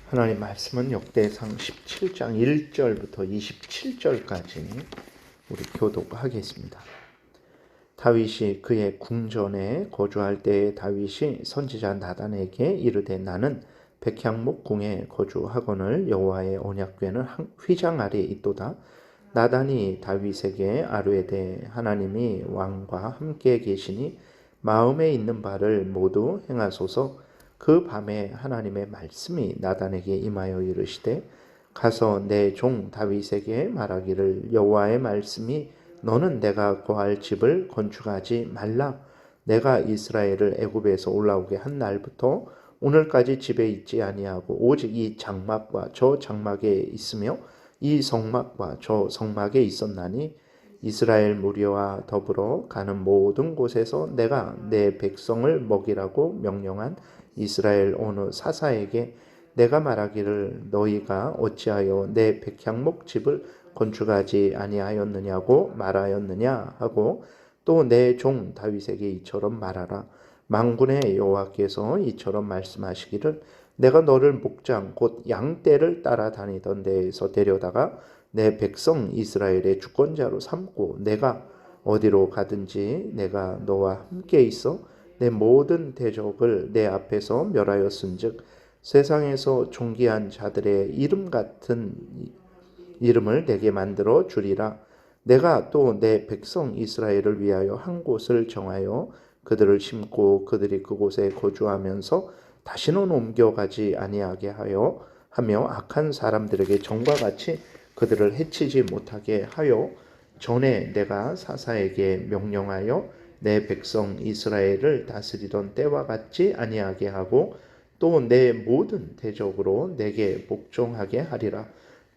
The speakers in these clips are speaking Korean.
하나님 말씀은 역대상 17장 1절부터 27절까지 우리 교독하겠습니다. 다윗이 그의 궁전에 거주할 때에 다윗이 선지자 나단에게 이르되 나는 백향목 궁에 거주하거늘 여호와의 언약궤는 휘장 아래에 있도다. 나단이 다윗에게 아뢰되 하나님이 왕과 함께 계시니 마음에 있는 바를 모두 행하소서. 그 밤에 하나님의 말씀이 나단에게 임하여 이르시되 가서 내 종 다윗에게 말하기를 여호와의 말씀이 너는 내가 거할 집을 건축하지 말라. 내가 이스라엘을 애굽에서 올라오게 한 날부터 오늘까지 집에 있지 아니하고 오직 이 장막과 저 장막에 있으며 이 성막과 저 성막에 있었나니 이스라엘 무리와 더불어 가는 모든 곳에서 내가 내 백성을 먹이라고 명령한 이스라엘 어느 사사에게 내가 말하기를 너희가 어찌하여 내 백향목 집을 건축하지 아니하였느냐고 말하였느냐 하고 또 내 종 다윗에게 이처럼 말하라. 만군의 여호와께서 이처럼 말씀하시기를 내가 너를 목장 곧 양떼를 따라다니던 데에서 데려다가 내 백성 이스라엘의 주권자로 삼고 내가 어디로 가든지 내가 너와 함께 있어 내 모든 대적을 내 앞에서 멸하였은즉 세상에서 존귀한 자들의 이름 같은 이름을 내게 만들어 주리라. 내가 또 내 백성 이스라엘을 위하여 한 곳을 정하여 그들을 심고 그들이 그곳에 거주하면서 다시는 옮겨가지 아니하게 하며 악한 사람들에게 전과 같이 그들을 해치지 못하게 하여 전에 내가 사사에게 명령하여 내 백성 이스라엘을 다스리던 때와 같지 아니하게 하고 또 내 모든 대적으로 내게 복종하게 하리라.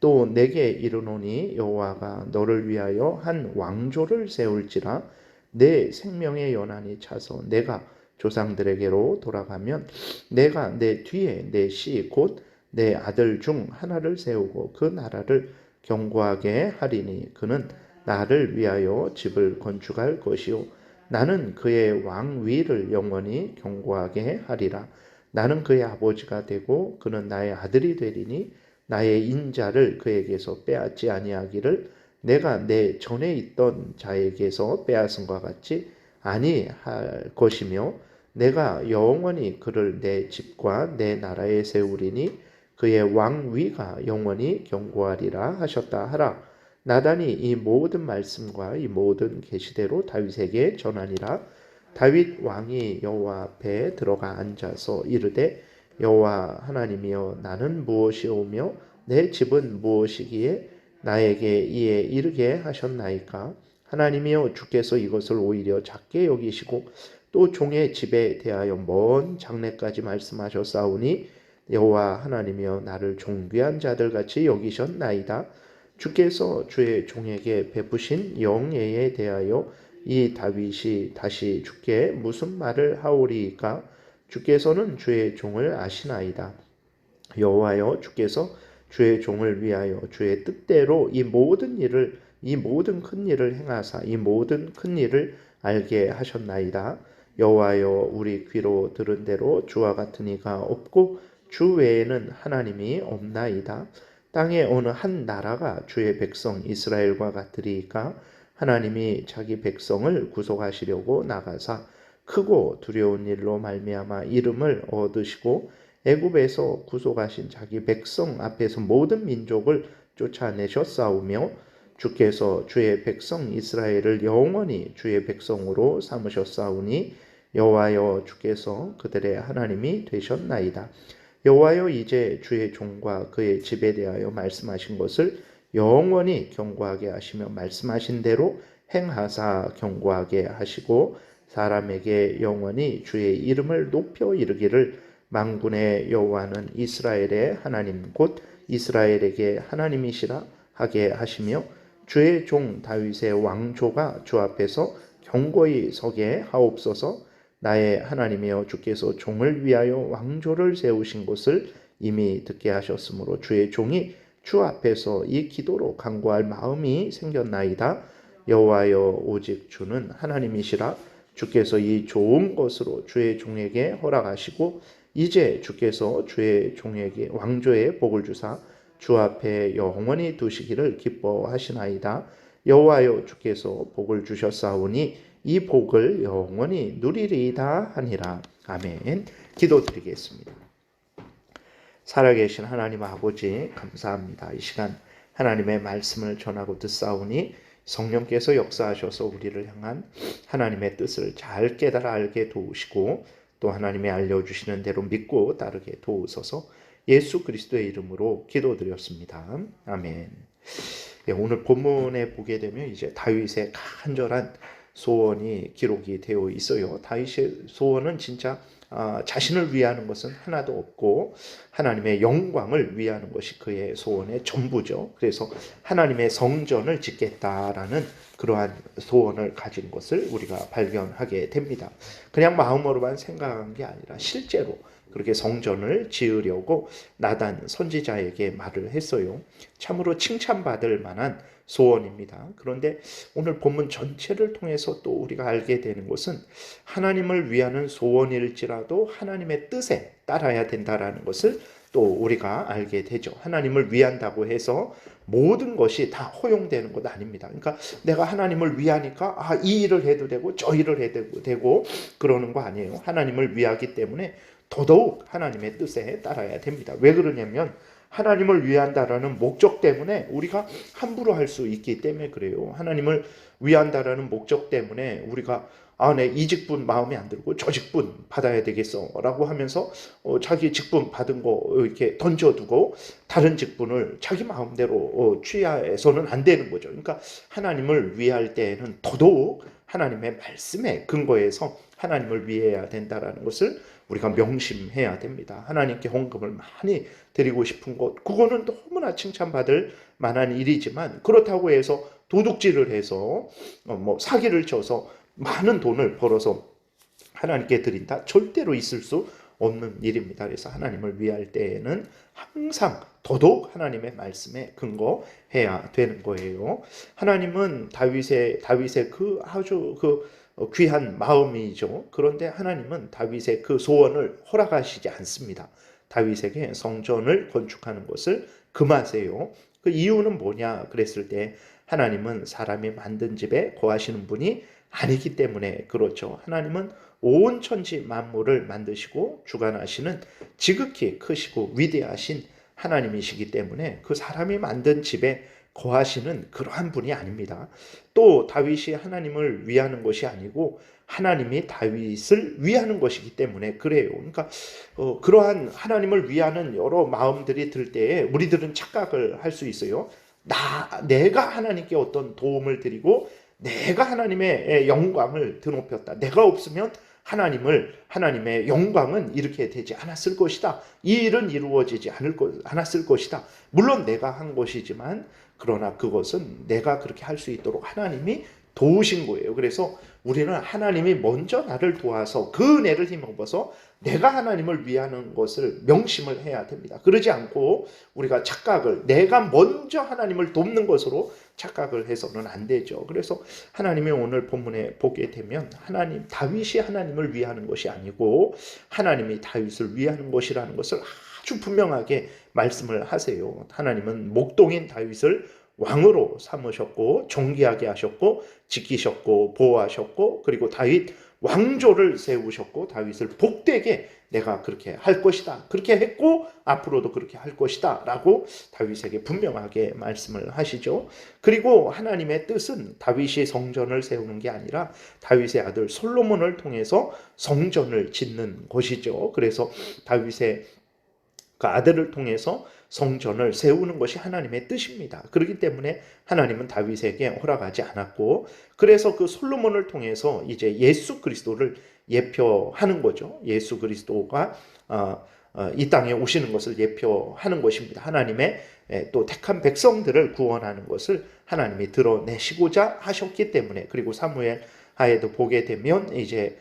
또 내게 이르노니 여호와가 너를 위하여 한 왕조를 세울지라. 내 생명의 연한이 차서 내가 조상들에게로 돌아가면 내가 내 뒤에 내 씨 곧 내 아들 중 하나를 세우고 그 나라를 견고하게 하리니 그는 나를 위하여 집을 건축할 것이요 나는 그의 왕위를 영원히 견고하게 하리라. 나는 그의 아버지가 되고 그는 나의 아들이 되리니 나의 인자를 그에게서 빼앗지 아니하기를 내가 내 전에 있던 자에게서 빼앗은과 같이 아니할 것이며 내가 영원히 그를 내 집과 내 나라에 세우리니 그의 왕위가 영원히 견고하리라 하셨다 하라. 나단이 이 모든 말씀과 이 모든 계시대로 다윗에게 전하니라. 다윗 왕이 여호와 앞에 들어가 앉아서 이르되 여호와 하나님이여 나는 무엇이오며 내 집은 무엇이기에 나에게 이에 이르게 하셨나이까. 하나님이여 주께서 이것을 오히려 작게 여기시고 또 종의 집에 대하여 먼 장래까지 말씀하셨사오니 여호와 하나님이여 나를 존귀한 자들같이 여기셨나이다. 주께서 주의 종에게 베푸신 영예에 대하여 이 다윗이 다시 주께 무슨 말을 하오리이까. 주께서는 주의 종을 아시나이다. 여호와여 주께서 주의 종을 위하여 주의 뜻대로 이 모든 큰 일을 행하사 이 모든 큰 일을 알게 하셨나이다. 여호와여 우리 귀로 들은 대로 주와 같은 이가 없고 주 외에는 하나님이 없나이다. 땅의 어느 한 나라가 주의 백성 이스라엘과 같으리이까. 하나님이 자기 백성을 구속하시려고 나가사 크고 두려운 일로 말미암아 이름을 얻으시고 애굽에서 구속하신 자기 백성 앞에서 모든 민족을 쫓아내셨사오며 주께서 주의 백성 이스라엘을 영원히 주의 백성으로 삼으셨사오니 여호와여 주께서 그들의 하나님이 되셨나이다. 여호와여 이제 주의 종과 그의 집에 대하여 말씀하신 것을 영원히 견고하게 하시며 말씀하신 대로 행하사 견고하게 하시고 사람에게 영원히 주의 이름을 높여 이르기를 만군의 여호와는 이스라엘의 하나님 곧 이스라엘에게 하나님이시라 하게 하시며 주의 종 다윗의 왕조가 주 앞에서 견고히 서게 하옵소서. 나의 하나님이여 주께서 종을 위하여 왕조를 세우신 것을 이미 듣게 하셨으므로 주의 종이 주 앞에서 이 기도로 간구할 마음이 생겼나이다. 여호와여 오직 주는 하나님이시라. 주께서 이 좋은 것으로 주의 종에게 허락하시고 이제 주께서 주의 종에게 왕조의 복을 주사 주 앞에 영원히 두시기를 기뻐하시나이다. 여호와여 주께서 복을 주셨사오니 이 복을 영원히 누리리이다 하니라. 아멘. 기도드리겠습니다. 살아계신 하나님 아버지 감사합니다. 이 시간 하나님의 말씀을 전하고 듣사오니 성령께서 역사하셔서 우리를 향한 하나님의 뜻을 잘 깨달아 알게 도우시고 또 하나님의 알려주시는 대로 믿고 따르게 도우소서. 예수 그리스도의 이름으로 기도드렸습니다. 아멘. 오늘 본문에 보게 되면 이제 다윗의 간절한 소원이 기록이 되어 있어요. 다윗의 소원은 진짜 자신을 위하는 것은 하나도 없고 하나님의 영광을 위하는 것이 그의 소원의 전부죠. 그래서 하나님의 성전을 짓겠다라는 그러한 소원을 가진 것을 우리가 발견하게 됩니다. 그냥 마음으로만 생각한 게 아니라 실제로 그렇게 성전을 지으려고 나단 선지자에게 말을 했어요. 참으로 칭찬받을 만한 소원입니다. 그런데 오늘 본문 전체를 통해서 또 우리가 알게 되는 것은 하나님을 위하는 소원일지라도 하나님의 뜻에 따라야 된다라는 것을 또 우리가 알게 되죠. 하나님을 위한다고 해서 모든 것이 다 허용되는 것 아닙니다. 그러니까 내가 하나님을 위하니까 이 일을 해도 되고 저 일을 해도 되고 그러는 거 아니에요. 하나님을 위하기 때문에 더더욱 하나님의 뜻에 따라야 됩니다. 왜 그러냐면 하나님을 위한다라는 목적 때문에 우리가 함부로 할 수 있기 때문에 그래요. 하나님을 위한다라는 목적 때문에 우리가 내 이 직분 마음에 안 들고 저 직분 받아야 되겠어 라고 하면서 자기 직분 받은 거 이렇게 던져두고 다른 직분을 자기 마음대로 취하해서는 안 되는 거죠. 그러니까 하나님을 위할 때에는 더더욱 하나님의 말씀에 근거해서 하나님을 위해야 된다라는 것을 우리가 명심해야 됩니다. 하나님께 헌금을 많이 드리고 싶은 것, 그거는 너무나 칭찬받을 만한 일이지만 그렇다고 해서 도둑질을 해서 사기를 쳐서 많은 돈을 벌어서 하나님께 드린다? 절대로 있을 수 없는 일입니다. 그래서 하나님을 위할 때에는 항상 더더욱 하나님의 말씀에 근거해야 되는 거예요. 하나님은 다윗의 그 아주 귀한 마음이죠. 그런데 하나님은 다윗의 그 소원을 허락하시지 않습니다. 다윗에게 성전을 건축하는 것을 금하세요. 그 이유는 뭐냐 그랬을 때 하나님은 사람이 만든 집에 거하시는 분이 아니기 때문에 그렇죠. 하나님은 온 천지 만물을 만드시고 주관하시는 지극히 크시고 위대하신 하나님이시기 때문에 그 사람이 만든 집에 거하시는 그러한 분이 아닙니다. 또 다윗이 하나님을 위하는 것이 아니고 하나님이 다윗을 위하는 것이기 때문에 그래요. 그러니까 그러한 하나님을 위하는 여러 마음들이 들 때에 우리들은 착각을 할 수 있어요. 내가 하나님께 어떤 도움을 드리고 내가 하나님의 영광을 드높였다. 내가 없으면 하나님의 영광은 이렇게 되지 않았을 것이다. 이 일은 이루어지지 않았을 것이다. 물론 내가 한 것이지만 그러나 그것은 내가 그렇게 할 수 있도록 하나님이 도우신 거예요. 그래서 우리는 하나님이 먼저 나를 도와서 그 은혜를 힘입어서 내가 하나님을 위하는 것을 명심을 해야 됩니다. 그러지 않고 우리가 내가 먼저 하나님을 돕는 것으로 착각을 해서는 안 되죠. 그래서 하나님이 오늘 본문에 보게 되면 다윗이 하나님을 위하는 것이 아니고 하나님이 다윗을 위하는 것이라는 것을 아주 분명하게 말씀을 하세요. 하나님은 목동인 다윗을 왕으로 삼으셨고 존귀하게 하셨고 지키셨고 보호하셨고 그리고 다윗 왕조를 세우셨고 다윗을 복되게 내가 그렇게 할 것이다. 그렇게 했고 앞으로도 그렇게 할 것이다 라고 다윗에게 분명하게 말씀을 하시죠. 그리고 하나님의 뜻은 다윗이 성전을 세우는 게 아니라 다윗의 아들 솔로몬을 통해서 성전을 짓는 것이죠. 그래서 다윗의 그 아들을 통해서 성전을 세우는 것이 하나님의 뜻입니다. 그렇기 때문에 하나님은 다윗에게 허락하지 않았고 그래서 그 솔로몬을 통해서 이제 예수 그리스도를 예표하는 거죠. 예수 그리스도가 이 땅에 오시는 것을 예표하는 것입니다. 하나님의 또 택한 백성들을 구원하는 것을 하나님이 드러내시고자 하셨기 때문에 그리고 사무엘 하에도 보게 되면 이제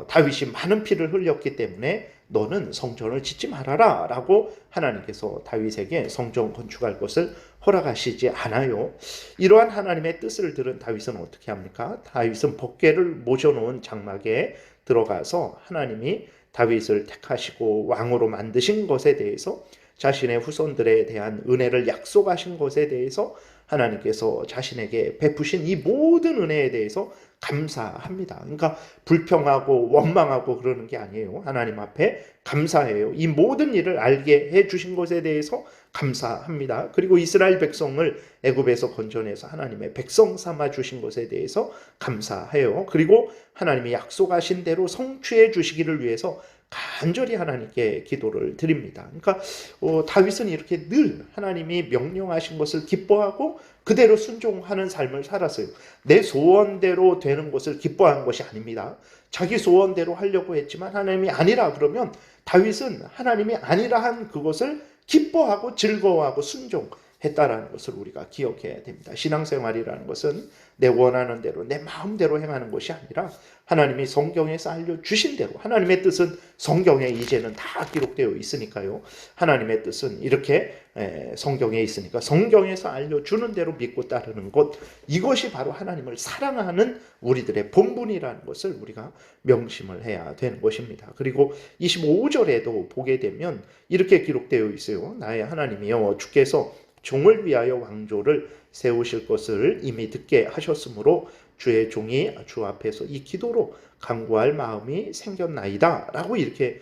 다윗이 많은 피를 흘렸기 때문에 너는 성전을 짓지 말아라 라고 하나님께서 다윗에게 성전 건축할 것을 허락하시지 않아요. 이러한 하나님의 뜻을 들은 다윗은 어떻게 합니까? 다윗은 법궤를 모셔놓은 장막에 들어가서 하나님이 다윗을 택하시고 왕으로 만드신 것에 대해서, 자신의 후손들에 대한 은혜를 약속하신 것에 대해서 하나님께서 자신에게 베푸신 이 모든 은혜에 대해서 감사합니다. 그러니까 불평하고 원망하고 그러는 게 아니에요. 하나님 앞에 감사해요. 이 모든 일을 알게 해주신 것에 대해서 감사합니다. 그리고 이스라엘 백성을 애굽에서 건져내서 하나님의 백성 삼아 주신 것에 대해서 감사해요. 그리고 하나님이 약속하신 대로 성취해 주시기를 위해서 간절히 하나님께 기도를 드립니다. 그러니까 다윗은 이렇게 늘 하나님이 명령하신 것을 기뻐하고 그대로 순종하는 삶을 살았어요. 내 소원대로 되는 것을 기뻐한 것이 아닙니다. 자기 소원대로 하려고 했지만 하나님이 아니라 그러면 다윗은 하나님이 아니라 한 그것을 기뻐하고 즐거워하고 순종했다라는 것을 우리가 기억해야 됩니다. 신앙생활이라는 것은 내 원하는 대로 내 마음대로 행하는 것이 아니라 하나님이 성경에서 알려주신 대로, 하나님의 뜻은 성경에 이제는 다 기록되어 있으니까요. 하나님의 뜻은 이렇게 성경에 있으니까 성경에서 알려주는 대로 믿고 따르는 것, 이것이 바로 하나님을 사랑하는 우리들의 본분이라는 것을 우리가 명심을 해야 되는 것입니다. 그리고 25절에도 보게 되면 이렇게 기록되어 있어요. 나의 하나님이여, 주께서 종을 위하여 왕조를 세우실 것을 이미 듣게 하셨으므로 주의 종이 주 앞에서 이 기도로 간구할 마음이 생겼나이다 라고 이렇게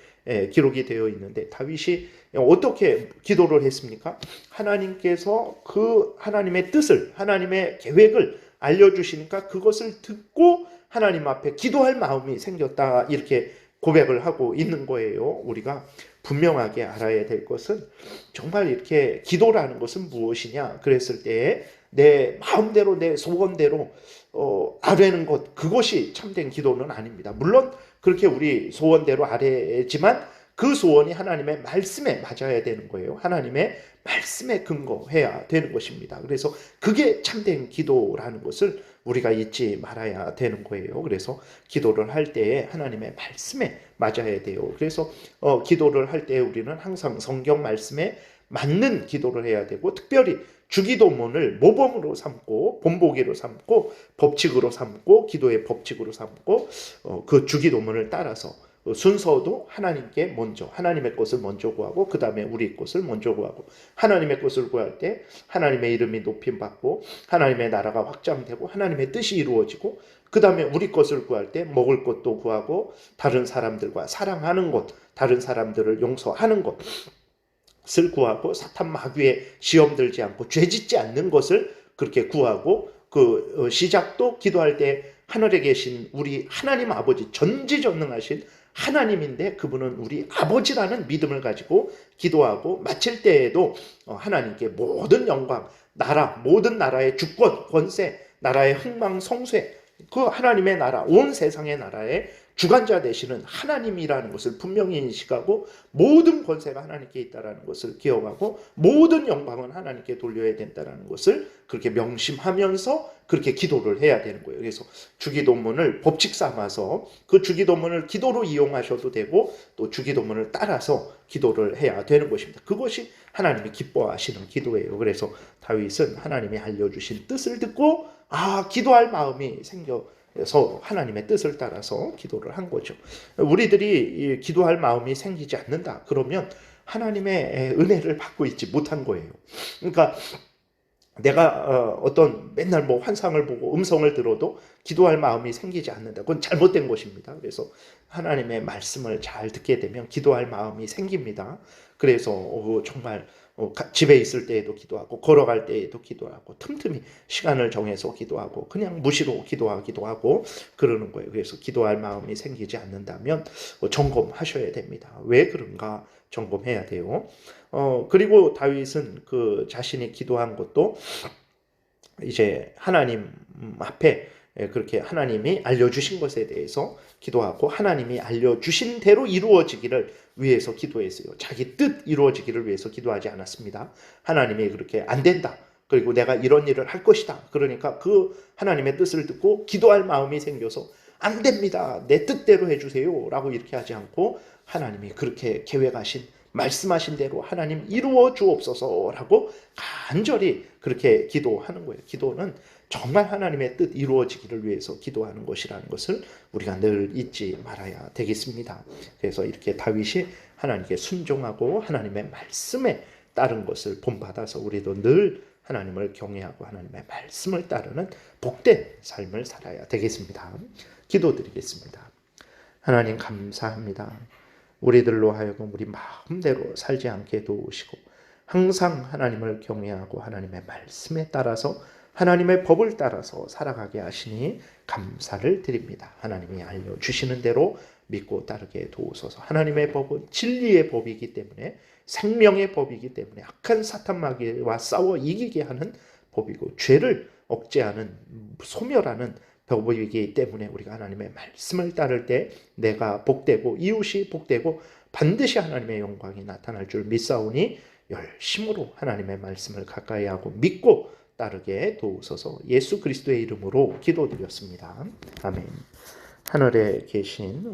기록이 되어 있는데, 다윗이 어떻게 기도를 했습니까? 하나님께서 그 하나님의 뜻을, 하나님의 계획을 알려주시니까 그것을 듣고 하나님 앞에 기도할 마음이 생겼다, 이렇게 고백을 하고 있는 거예요. 우리가 분명하게 알아야 될 것은, 정말 이렇게 기도라는 것은 무엇이냐 그랬을 때에 내 마음대로 내 소원대로 아뢰는 것, 그것이 참된 기도는 아닙니다. 물론 그렇게 우리 소원대로 아뢰지만 그 소원이 하나님의 말씀에 맞아야 되는 거예요. 하나님의 말씀에 근거해야 되는 것입니다. 그래서 그게 참된 기도라는 것을 우리가 잊지 말아야 되는 거예요. 그래서 기도를 할 때에 하나님의 말씀에 맞아야 돼요. 그래서 기도를 할 때 우리는 항상 성경 말씀에 맞는 기도를 해야 되고, 특별히 주기도문을 모범으로 삼고 본보기로 삼고 법칙으로 삼고 기도의 법칙으로 삼고 그 주기도문을 따라서 순서도 하나님께 먼저, 하나님의 것을 먼저 구하고 그 다음에 우리 것을 먼저 구하고, 하나님의 것을 구할 때 하나님의 이름이 높임받고 하나님의 나라가 확장되고 하나님의 뜻이 이루어지고, 그 다음에 우리 것을 구할 때 먹을 것도 구하고 다른 사람들과 사랑하는 것, 다른 사람들을 용서하는 것을 구하고, 사탄 마귀에 시험 들지 않고 죄 짓지 않는 것을 그렇게 구하고, 그 시작도 기도할 때 하늘에 계신 우리 하나님 아버지, 전지전능하신 하나님인데 그분은 우리 아버지라는 믿음을 가지고 기도하고, 마칠 때에도 하나님께 모든 영광, 나라, 모든 나라의 주권, 권세, 나라의 흥망성쇠, 그 하나님의 나라, 온 세상의 나라의 주관자 되시는 하나님이라는 것을 분명히 인식하고, 모든 권세가 하나님께 있다는 것을 기억하고 모든 영광은 하나님께 돌려야 된다는 것을 그렇게 명심하면서 그렇게 기도를 해야 되는 거예요. 그래서 주기도문을 법칙 삼아서 그 주기도문을 기도로 이용하셔도 되고, 또 주기도문을 따라서 기도를 해야 되는 것입니다. 그것이 하나님이 기뻐하시는 기도예요. 그래서 다윗은 하나님이 알려주신 뜻을 듣고 기도할 마음이 생겨서 하나님의 뜻을 따라서 기도를 한 거죠. 우리들이 기도할 마음이 생기지 않는다 그러면 하나님의 은혜를 받고 있지 못한 거예요. 그러니까 내가 어떤 맨날 뭐 환상을 보고 음성을 들어도 기도할 마음이 생기지 않는다, 그건 잘못된 것입니다. 그래서 하나님의 말씀을 잘 듣게 되면 기도할 마음이 생깁니다. 그래서 정말 집에 있을 때에도 기도하고, 걸어갈 때에도 기도하고, 틈틈이 시간을 정해서 기도하고, 그냥 무시로 기도하기도 하고 그러는 거예요. 그래서 기도할 마음이 생기지 않는다면 점검하셔야 됩니다. 왜 그런가 점검해야 돼요. 그리고 다윗은 그 자신이 기도한 것도 이제 하나님 앞에 그렇게 하나님이 알려주신 것에 대해서 기도하고, 하나님이 알려주신 대로 이루어지기를 위해서 기도했어요. 자기 뜻 이루어지기를 위해서 기도하지 않았습니다. 하나님이 그렇게 안 된다, 그리고 내가 이런 일을 할 것이다, 그러니까 그 하나님의 뜻을 듣고 기도할 마음이 생겨서 안 됩니다, 내 뜻대로 해주세요 라고 이렇게 하지 않고, 하나님이 그렇게 계획하신, 말씀하신 대로 하나님 이루어 주옵소서라고 간절히 그렇게 기도하는 거예요. 기도는 정말 하나님의 뜻 이루어지기를 위해서 기도하는 것이라는 것을 우리가 늘 잊지 말아야 되겠습니다. 그래서 이렇게 다윗이 하나님께 순종하고 하나님의 말씀에 따른 것을 본받아서 우리도 늘 하나님을 경외하고 하나님의 말씀을 따르는 복된 삶을 살아야 되겠습니다. 기도드리겠습니다. 하나님 감사합니다. 우리들로 하여금 우리 마음대로 살지 않게 도우시고 항상 하나님을 경외하고 하나님의 말씀에 따라서 하나님의 법을 따라서 살아가게 하시니 감사를 드립니다. 하나님이 알려주시는 대로 믿고 따르게 도우소서. 하나님의 법은 진리의 법이기 때문에 생명의 법이기 때문에 악한 사탄 마귀와 싸워 이기게 하는 법이고 죄를 억제하는 소멸하는 법이기 때문에 우리가 하나님의 말씀을 따를 때 내가 복되고 이웃이 복되고 반드시 하나님의 영광이 나타날 줄 믿사오니 열심으로 하나님의 말씀을 가까이 하고 믿고 따르게 도우소서. 예수 그리스도의 이름으로 기도드렸습니다. 아멘. 하늘에 계신